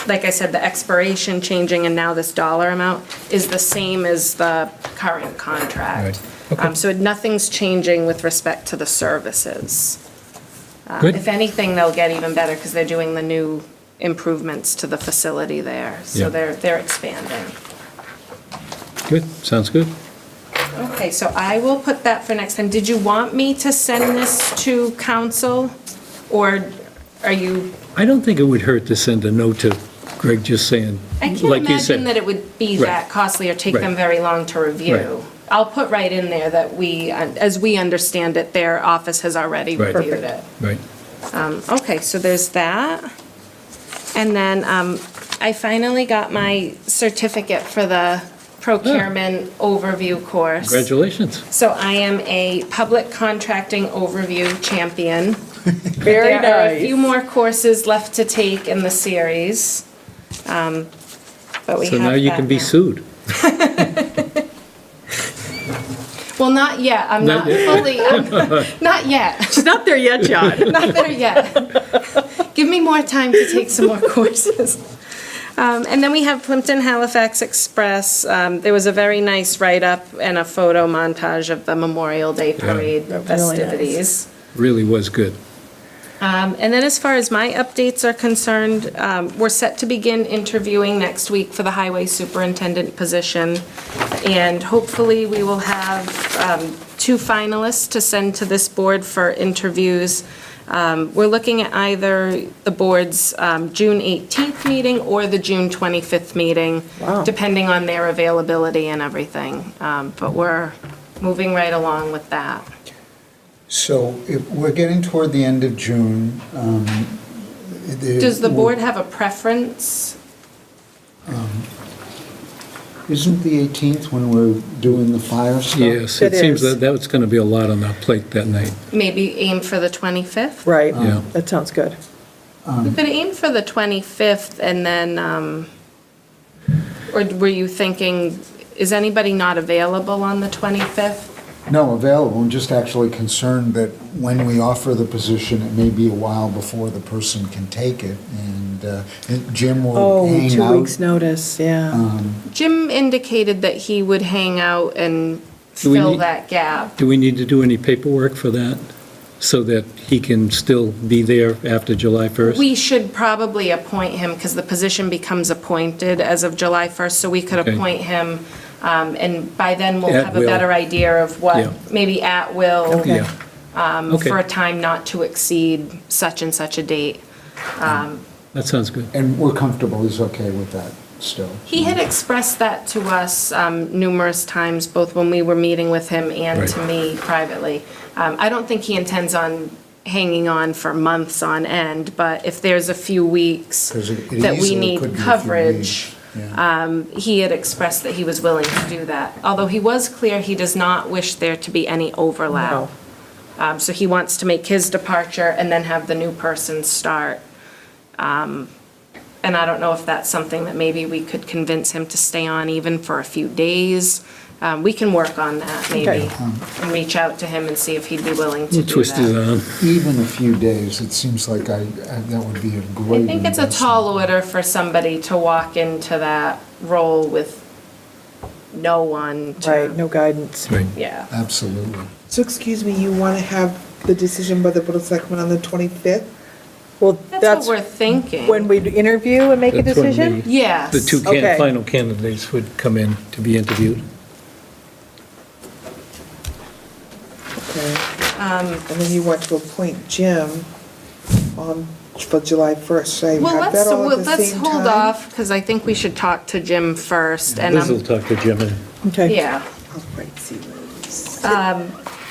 like I said, the expiration changing and now this dollar amount, is the same as the current contract. Right. Okay. So nothing's changing with respect to the services. Good. If anything, they'll get even better because they're doing the new improvements to the facility there. So Yeah. they're expanding. Good, sounds good. Okay, so I will put that for next time. Did you want me to send this to council? Or are you, I don't think it would hurt to send a note to Greg just saying, I can't like you said. imagine that it would be Right. that costly or take them Right. very long to review. Right. I'll put right in there that we, as we understand it, their office has already Right. reviewed it. Right. Okay, so there's that. And then I finally got my certificate for the procurement overview course. Congratulations. So I am a public contracting overview champion. Very There are a few nice. more courses left to take in the series. But we have So now you that can be now. sued. Well, not yet. I'm Not not fully, not yet. She's not there yet, John. Not there yet. Give me more time to take some more courses. And then we have Plympton Halifax Express. There was a very nice write-up and a photo montage of the Memorial Day Parade Really nice. festivities. Really was good. And then as far as my updates are concerned, we're set to begin interviewing next week for the highway superintendent position. And hopefully we will have 2 finalists to send to this board for interviews. We're looking at either the board's June 18th meeting or the June 25th meeting, depending on their availability and everything. But we're moving right along with that. So if we're getting toward the end of June. Does the board have a preference? Isn't the 18th when we're doing the fire stuff? Yes, It it seems is. that that's going to be a lot on our plate that night. Maybe aim for the 25th? Right, Yeah. that sounds good. You could aim for the 25th and then, or were you thinking, is anybody not available on the 25th? No, available. I'm just actually concerned that when we offer the position, it may be a while before the person can take it. And Jim will Oh, hang 2 out. weeks' notice, yeah. Jim indicated that he would hang out and Do we fill need- that gap. Do we need to do any paperwork for that? so that he can still be there after July 1st? We should probably appoint him, because the position becomes appointed as of July 1st, so we could Okay. appoint him, and by then we'll At have a will. better idea of Yeah. what, maybe at will, Yeah, Okay. for a time not to exceed such and such a date. that sounds good. And we're comfortable, he's okay with that still? He had expressed that to us numerous times, both when we were meeting with him and to Right. me privately. I don't think he intends on hanging on for months on end, but if there's a few weeks 'Cause it that we easily need could be a few coverage, weeks, yeah. he had expressed that he was willing to do that. Although he was clear he does not wish there to be any overlap. No. So he wants to make his departure and then have the new person start. And I don't know if that's something that maybe we could convince him to stay on even for a few days. We can work on that maybe, Okay. and reach out to him and see if he'd be willing to We'll do twist his that. arm. Even a few days, it seems like that would be a great I think it's a investment. tall order for somebody to walk into that role with no one to. Right, no guidance. Right. Yeah. Absolutely. So excuse me, you want to have the decision by the Board of Selectmen on the 25th? Well, That's what we're thinking. when we interview and make a That's when decision? the- Yes. The two Okay. final candidates would come in to be interviewed. Okay. And then you want to appoint Jim for July 1st. Should I Well, have that all at the let's same hold time? off, because I think we should talk to Jim first, and Liz will talk to Jim and Okay. yeah. All right, see Liz.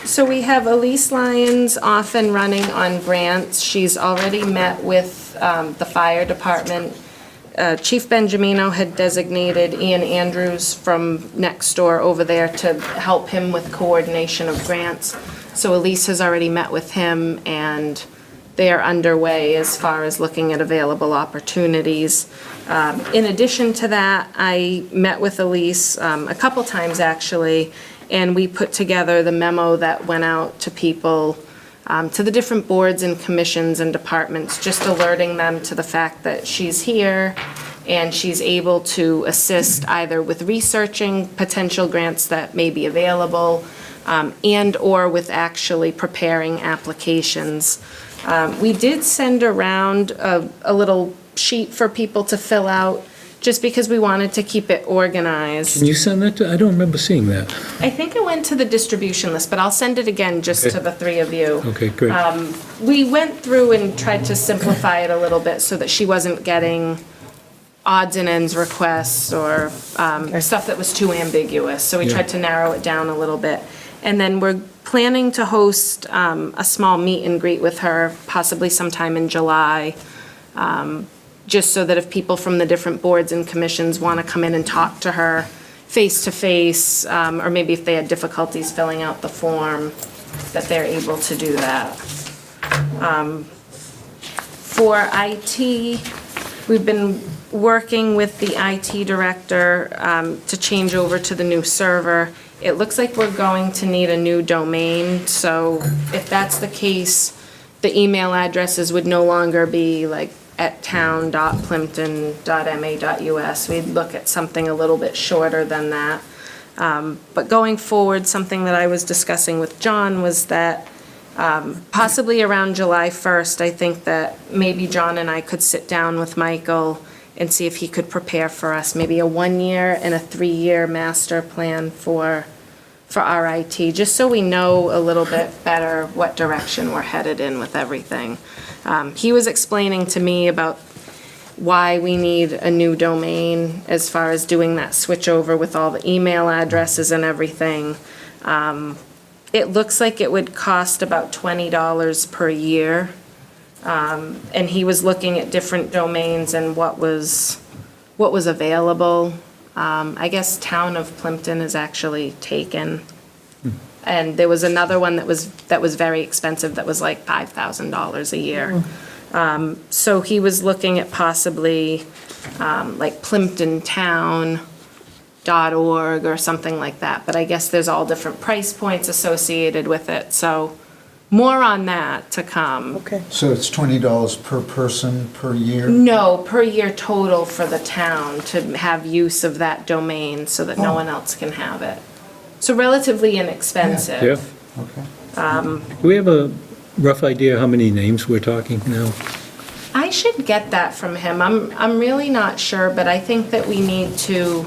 So we have Elise Lyons off and running on grants. She's already met with the fire department. Chief Benjamino had designated Ian Andrews from next door over there to help him with coordination of grants. So Elise has already met with him, and they are underway as far as looking at available opportunities. In addition to that, I met with Elise a couple times actually, and we put together the memo that went out to people, to the different boards and commissions and departments, just alerting them to the fact that she's here and she's able to assist either with researching potential grants that may be available, and/or with actually preparing applications. We did send around a little sheet for people to fill out, just because we wanted to keep it organized. Can you send that to, I don't remember seeing that. I think it went to the distribution list, but I'll send it again just to Okay. the three of you. Okay, great. We went through and tried to simplify it a little bit so that she wasn't getting odds and ends requests or stuff that was too ambiguous. So we Yeah. tried to narrow it down a little bit. And then we're planning to host a small meet and greet with her, possibly sometime in July, just so that if people from the different boards and commissions want to come in and talk to her face-to-face, or maybe if they had difficulties filling out the form, that they're able to do that. For IT, we've been working with the IT director to change over to the new server. It looks like we're going to need a new domain, so if that's the case, the email addresses would no longer be like at town.plympton.ma.us. We'd look at something a little bit shorter than that. But going forward, something that I was discussing with John was that possibly around July 1st, I think that maybe John and I could sit down with Michael and see if he could prepare for us maybe a 1-year and a 3-year master plan for our IT, just so we know a little bit better what direction we're headed in with everything. He was explaining to me about why we need a new domain as far as doing that switch over with all the email addresses and everything. It looks like it would cost about $20 per year. And he was looking at different domains and what was available. I guess Town of Plympton is actually taken. And there was another one that was very expensive, that was like $5,000 a year. So he was looking at possibly like plimptontown.org or something like that. But I guess there's all different price points associated with it. So more on that to come. Okay. So it's $20 per person per year? No, per year total for the town to have use of that domain so that no one else can have it. So relatively inexpensive. Yeah. Okay. Do we have a rough idea how many names we're talking now? I should get that from him. I'm really not sure, but I think that we need to,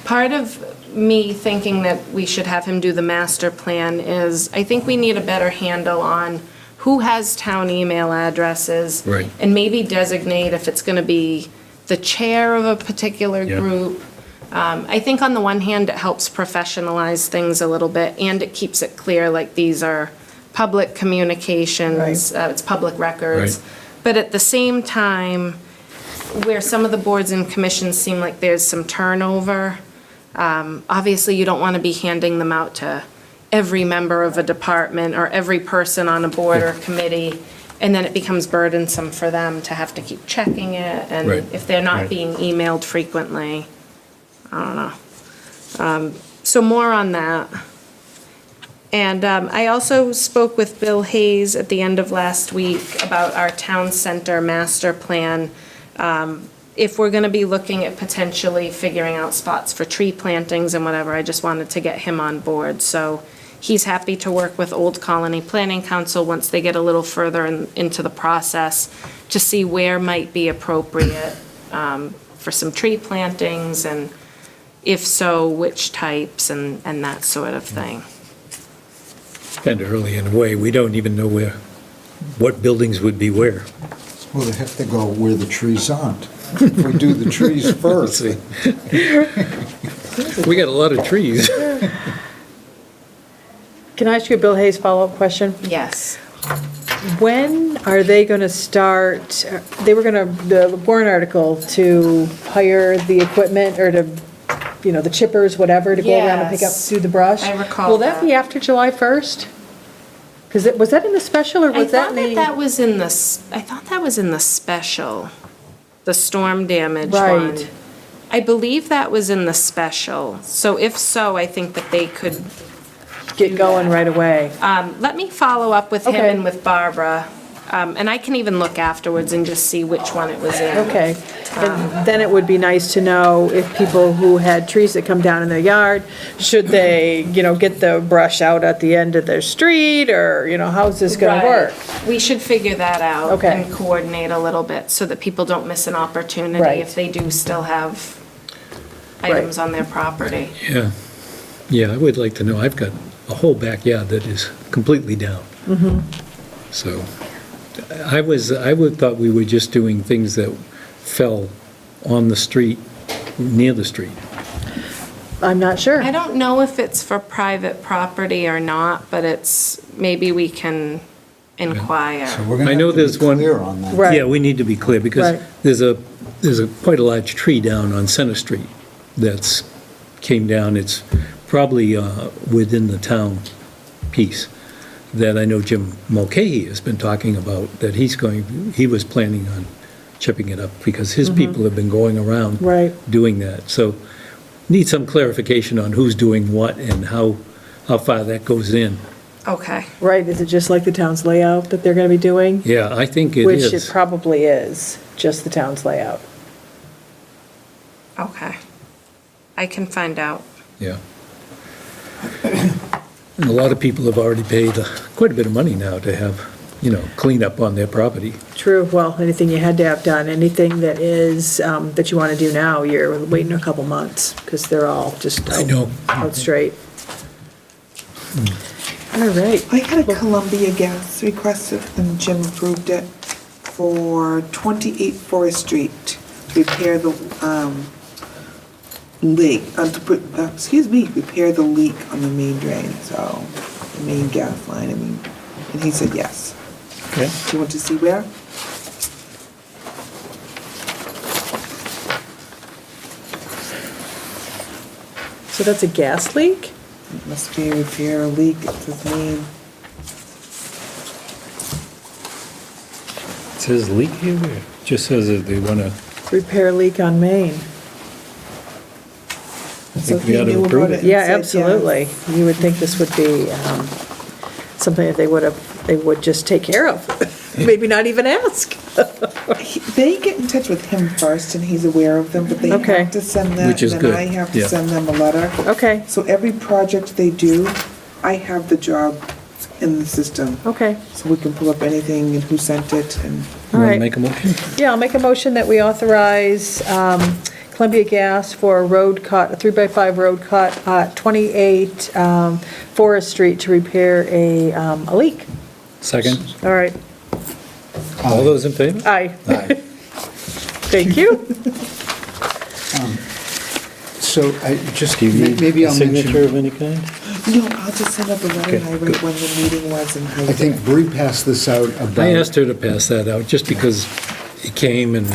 part of me thinking that we should have him do the master plan is, I think we need a better handle on who has town email addresses. Right. And maybe designate if it's gonna be the chair of a particular Yeah. group. I think on the one hand, it helps professionalize things a little bit, and it keeps it clear, like, these are public communications, it's public records. Right. But at the same time, where some of the boards and commissions seem like there's some turnover, obviously you don't want to be handing them out to every member of a department or every person on a board or committee, and then it becomes burdensome for them to have to keep checking it, and Right. if they're not Right. being emailed frequently, I don't know. So more on that. And I also spoke with Bill Hayes at the end of last week about our town center master plan. If we're gonna be looking at potentially figuring out spots for tree plantings and whatever, I just wanted to get him on board. So he's happy to work with Old Colony Planning Council once they get a little further into the process to see where might be appropriate for some tree plantings, and if so, which types and that sort of thing. Kind of early in a way, we don't even know what buildings would be where. Well, they have to go where the trees aren't. If we do the trees first. See. We got a lot of trees. Can I ask you a Bill Hayes follow-up question? Yes. When are they going to start, they were going to, the warrant article to hire the equipment or to, the chippers, whatever, to go around and pick up Yes. through the brush? I recall Will that be that. after July 1st? Because was that in the special or I was that thought in the? that was in the, I thought that was in the special, the storm damage one. Right. I believe that was in the special. So if so, I think that they could, Get going right away. let me follow up with him Okay. and with Barbara. And I can even look afterwards and just see which one it was in. Okay. And then it would be nice to know if people who had trees that come down in their yard, should they, get the brush out at the end of their street, or, how's this gonna work? Right. We should figure that out. Okay. And coordinate a little bit so that people don't miss an opportunity Right. if they do still have items on their property. Yeah, yeah, I would like to know. I've got a whole backyard that is completely down. So I would thought we were just doing things that fell on the street, near the street. I'm not sure. I don't know if it's for private property or not, but maybe we can inquire. So we're gonna I know have to there's be one- clear on that. Right. Yeah, we need to be clear, because Right. there's a quite a large tree down on Center Street that's came down. It's probably within the town piece that I know Jim Mulcahy has been talking about, that he was planning on chipping it up, because his people have been going around Right. doing that. So need some clarification on who's doing what and how far that goes in. Okay. Right, is it just like the town's layout that they're gonna be doing? Yeah, I think it Which it is. probably is, just the town's layout. Okay. I can find out. Yeah. And a lot of people have already paid quite a bit of money now to have, cleanup on their property. True, well, anything you had to have done, anything that is, that you want to do now, you're waiting a couple months, because they're all just I know. out straight. All right. I had a Columbia gas requested and Jim approved it for 28 Forest Street, to repair the leak, repair the leak on the main drain, so, the main gas line, and he said yes. Okay. Do you want to see where? So that's a gas leak? It must be repair a leak, it says main. It says leak here, it just says that they want to, Repair leak on Main. So think we he ought to knew approve about it. it and Yeah, said absolutely. yes. You would think this would be something that they would just take care of. Maybe not even ask. They get in touch with him first, and he's aware of them, but they Okay. have to send that, Which is and then good, I have to yeah. send them a letter. Okay, So every project they do, I have the job in the system. Okay, So we can pull up anything and who sent it and. You all want to right. make a motion? Yeah, I'll make a motion that we authorize Columbia Gas for a road cut, a 3x5 road cut at 28 Forest Street to repair a leak. Second? All right, All those in favor? aye. Thank you. So I just, Do you need maybe a I'll signature mention, of any kind? No, I'll just send up a letter and I Okay, write good. when the meeting was and how. I think Bree passed this out about. I asked her to pass that out, just because he came and,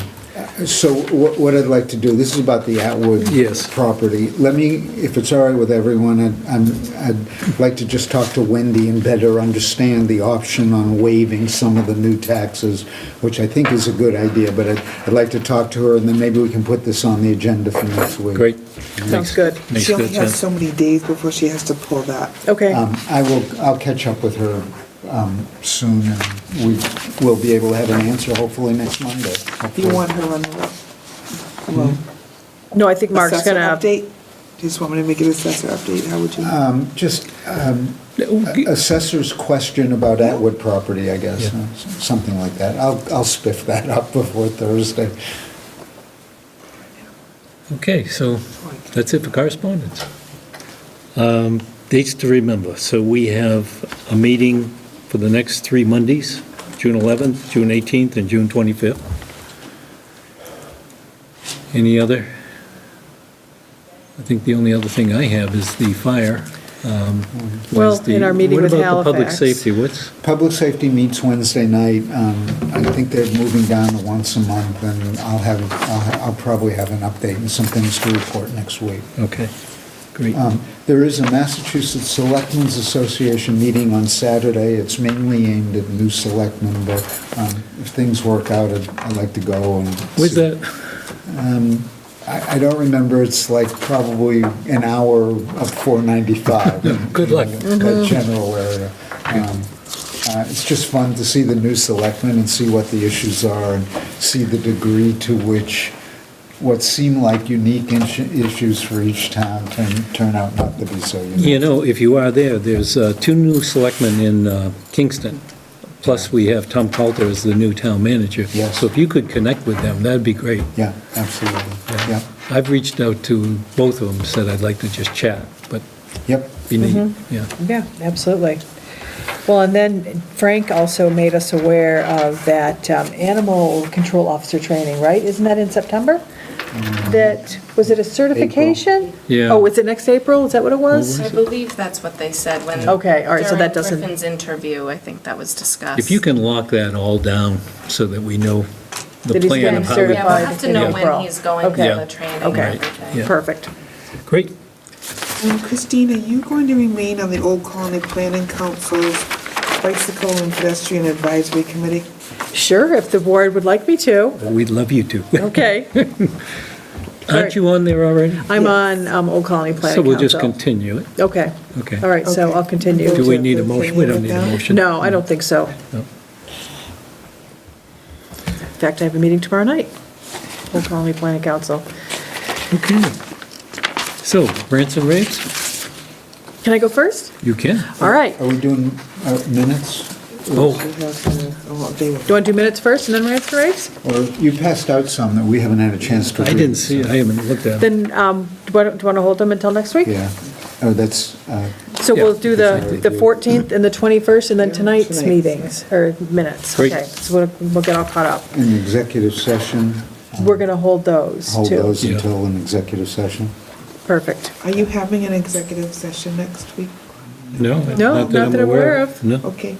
So what I'd like to do, this is about the Atwood Yes. property. Let me, if it's all right with everyone, I'd like to just talk to Wendy and better understand the option on waiving some of the new taxes, which I think is a good idea, but I'd like to talk to her, and then maybe we can put this on the agenda for next week. great. Sounds good. Makes She only good has sense. so many days before she has to pull that. Okay, I'll catch up with her soon, and we'll be able to have an answer hopefully next Monday. Do you want her on the, well, no, I think Mark's assessor gonna, update? Do you just want me to make an assessor update? How would you? Just assessor's question about Atwood property, I guess, Yeah. something like that. I'll spiff that up before Thursday. Okay, so that's it for correspondence. Dates to remember. So we have a meeting for the next 3 Mondays, June 11th, June 18th, and June 25th. Any other? I think the only other thing I have is the fire. Well, Wednesday. in our meeting with What about the public Halifax. safety? What's, Public safety meets Wednesday night. I think they're moving down to once a month, and I'll probably have an update and some things to report next week. okay, great. There is a Massachusetts Selectmen's Association meeting on Saturday. It's mainly aimed at new selectmen, but if things work out, I'd like to go and. Where's see. that? I don't remember, it's like probably an hour of 495. Good luck. That general area. It's just fun to see the new selectmen and see what the issues are and see the degree to which what seem like unique issues for each town turn out not to be so unique. You know, if you are there, there's 2 new selectmen in Kingston, plus we have Tom Coulter as the new town manager. Yes. So if you could connect with them, that'd be great. Yeah, absolutely. Yeah. I've reached out to both of them, said I'd like to just chat, but Yep. be neat, yeah. yeah, absolutely. Well, and then Frank also made us aware of that animal control officer training, right? Isn't that in September? That, was it a certification? Yeah. Oh, was it next April? Is that what it was? I believe that's what they said when. Okay, all right, so that doesn't- During Griffin's interview, I think that was discussed. If you can lock that all down so that we know the That he's plan getting of how. Yeah, we'll certified have to in know April. when he's going for Okay. the training and Okay. everything. Yeah. Perfect. Great. Christine, are you going to remain on the Old Colony Planning Council's Bicycle and Pedestrian Advisory Committee? Sure, if the board would like me to. We'd love you to. Okay. Aren't you on there already? I'm on Old Colony Planning So Council. we'll just continue it. Okay. Okay. All right, so Okay. I'll continue. Do we need a motion? We don't need a motion. No, I don't think so. No. In fact, I have a meeting tomorrow night. Old Colony Planning Council. Okay. So, rants and raves? Can I go first? You can. All right. Are we doing minutes? Oh, They were. Do you want to do minutes first and then rants and raves? Or you passed out some that we haven't had a chance to I read. didn't see it. I haven't looked at it. Then, do you want to hold them until next week? Yeah. Oh, that's, So we'll Yeah. do the 14th and the 21st, and then tonight's tonight's. meetings, or minutes. Great. Okay, so we'll get all caught up. in the executive session. We're going to hold those, Hold too. those Yeah. until an executive session. Perfect. Are you having an executive session next week? No? No, not that I'm aware of. No? Okay.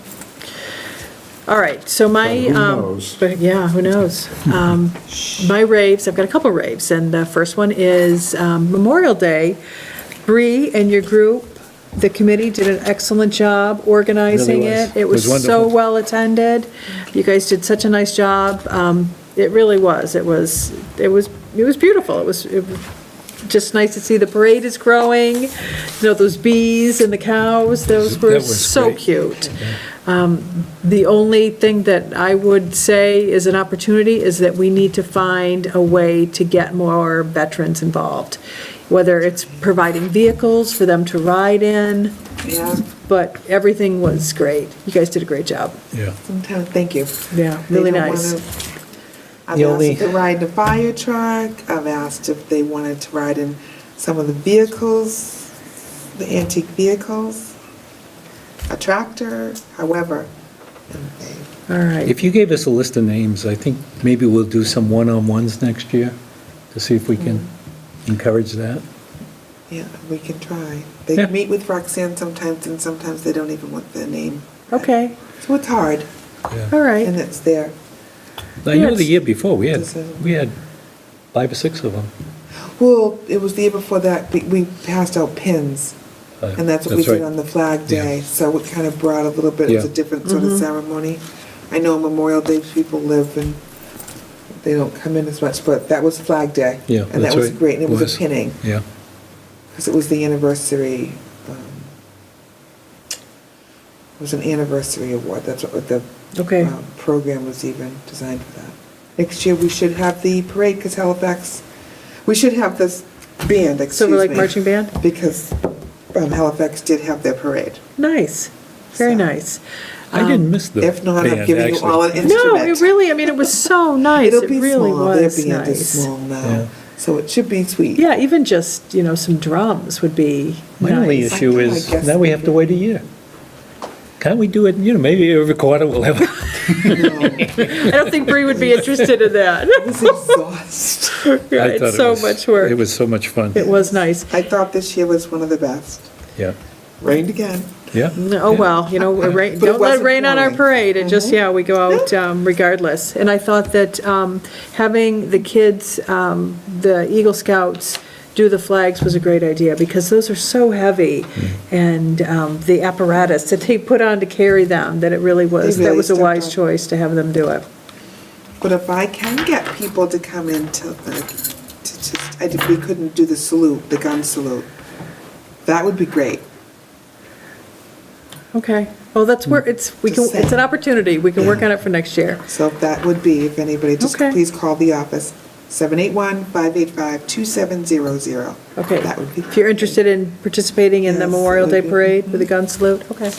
All right, so my. But who knows? But yeah, who knows? My raves, I've got a couple raves, and the first one is Memorial Day. Bree and your group, the committee did an excellent job organizing Really was. it. It was It was so wonderful. well attended. You guys did such a nice job. It really was. It was beautiful. It was just nice to see the parade is growing. Those bees and the cows, those were That was so great. cute. The only thing that I would say is an opportunity is that we need to find a way to get more veterans involved, whether it's providing vehicles for them to ride in, Yeah, but everything was great. You guys did a great job. Yeah. sometimes, thank you. Yeah, They really don't nice. wanna- I've The asked only- if they ride the fire truck, I've asked if they wanted to ride in some of the vehicles, the antique vehicles, a tractor, however. And they- All right. If you gave us a list of names, I think maybe we'll do some one-on-ones next year to see if we can encourage that. Yeah, we can try. Yeah. They meet with Roxanne sometimes, and sometimes they don't even want their name. Okay, So it's hard, all right. and it's there. I know the Yes. year before, we had 5 or 6 of them. Well, it was the year before that, we passed out pins, and that's what we did right. on the Flag Day. Yeah. So it kind of brought a little bit, it was a Yeah. different sort of ceremony. I know Memorial Day people live and they don't come in as much, but that was Flag Day. Yeah, And that that's was right. great, and it was Was. a pinning, Yeah. because it was the anniversary, it was an anniversary award, that's what the Okay. program was even designed for that. Next year, we should have the parade, because Halifax, we should have this band, excuse me. Silver Lake Marching Band? Because Halifax did have their parade. Nice, very So- nice. I didn't miss the If not, I'm band, giving you actually. all an instrument. No, it really, I mean, it was so nice. It'll It be really small, their was band is nice. small Yeah. now, so it should be sweet. Yeah, even just, some drums would be My only nice. issue I is, guess- now we have to wait a year. Can't we do it, maybe every quarter we'll have, I don't think Bree would be interested in that. It was exhausting. Yeah, I it's thought it so was- much work. It was so much fun. It was nice. I thought this year was one of the best. Yeah, Rained again. yeah. Oh, well, it rain, But it don't let it wasn't rain on our pouring. parade, and just, yeah, we go out regardless. And I thought that having the kids, the Eagle Scouts, do the flags was a great idea, because those are so heavy, and the apparatus that they put on to carry them, that it really was, They that really was a stepped wise up. choice to have them do it. But if I can get people to come in we couldn't do the salute, the gun salute. That would be great. Okay, well, that's where, it's an opportunity, we can work on it for next year. So if that would be, if anybody, just Okay. please call the office, 781-585-2700. Okay. That would be. If you're interested in participating in the Yes, Memorial that Day would be- Parade with a gun salute, okay.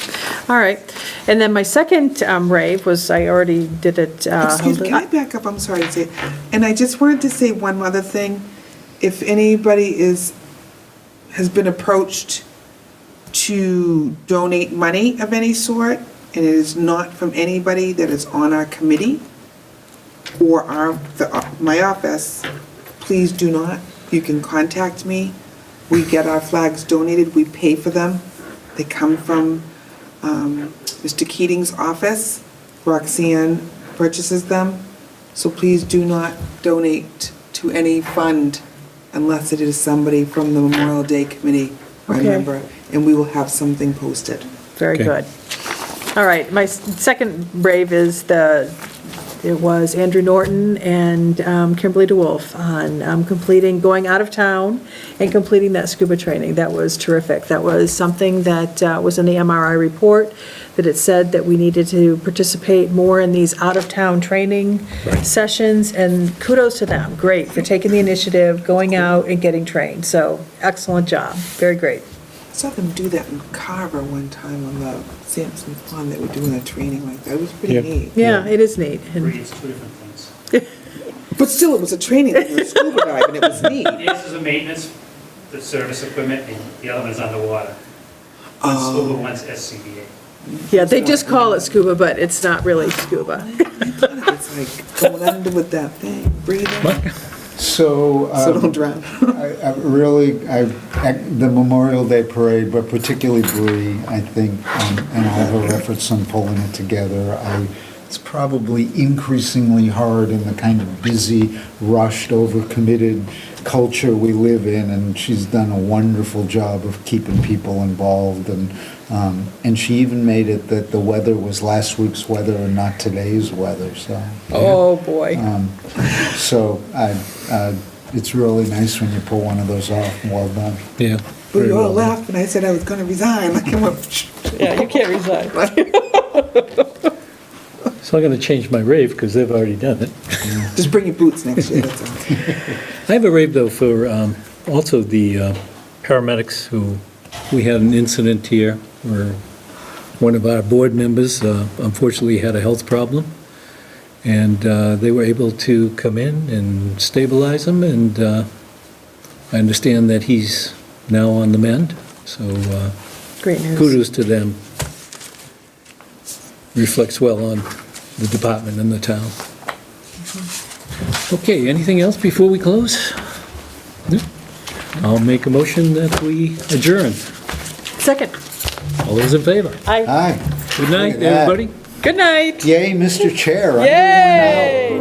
All right. And then my second rave was, I already did it. Excuse me, can I back up? I'm sorry to say. And I just wanted to say one other thing. If anybody has been approached to donate money of any sort, and it is not from anybody that is on our committee or my office, please do not. You can contact me. We get our flags donated, we pay for them. They come from Mr. Keating's office. Roxanne purchases them. So please do not donate to any fund unless it is somebody from the Memorial Day Committee or a Okay. member, and we will have something posted. Very Okay. good. All right, my second rave is it was Andrew Norton and Kimberly DeWolf on going out of town and completing that scuba training. That was terrific. That was something that was in the MRI report, that it said that we needed to participate more in these out-of-town training sessions, and kudos to them. Great for taking the initiative, going out and getting trained. So excellent job, very great. I saw them do that in Carver one time on the Sampson Pond. They were doing a training like that. It was pretty Yeah. neat. Yeah, it is neat. And- Three, it's two different things. But still, it was a training, like a scuba dive, and it was neat. This is a maintenance, the service equipment, and the other one is underwater. Oh. One's scuba, one's SCBA. Yeah, they just call it scuba, but it's not really scuba. It's like going under with that thing, breathing, So, so don't drown. the Memorial Day Parade, but particularly Bree, I think, and all her efforts on pulling it together, it's probably increasingly hard in the kind of busy, rushed, overcommitted culture we live in, and she's done a wonderful job of keeping people involved, and she even made it that the weather was last week's weather and not today's weather, so. Oh, boy. So it's really nice when you pull one of those off. Well done. Yeah. We very all well done. laughed when I said I was gonna resign, like I went, Yeah, you can't resign. So I'm going to change my rave because they've already done it. just bring your boots next year, that's all. I have a rave, though, for also the paramedics who, we had an incident here where one of our board members unfortunately had a health problem, and they were able to come in and stabilize him, and I understand that he's now on the mend, so Great news. kudos to them. Reflects well on the department and the town. Okay, anything else before we close? No? I'll make a motion that we adjourn. Second. All those in favor? Aye. Aye. Good night, Look at that. everybody. Good night. Yay, Mr. Chair. I'm the one out. Yay!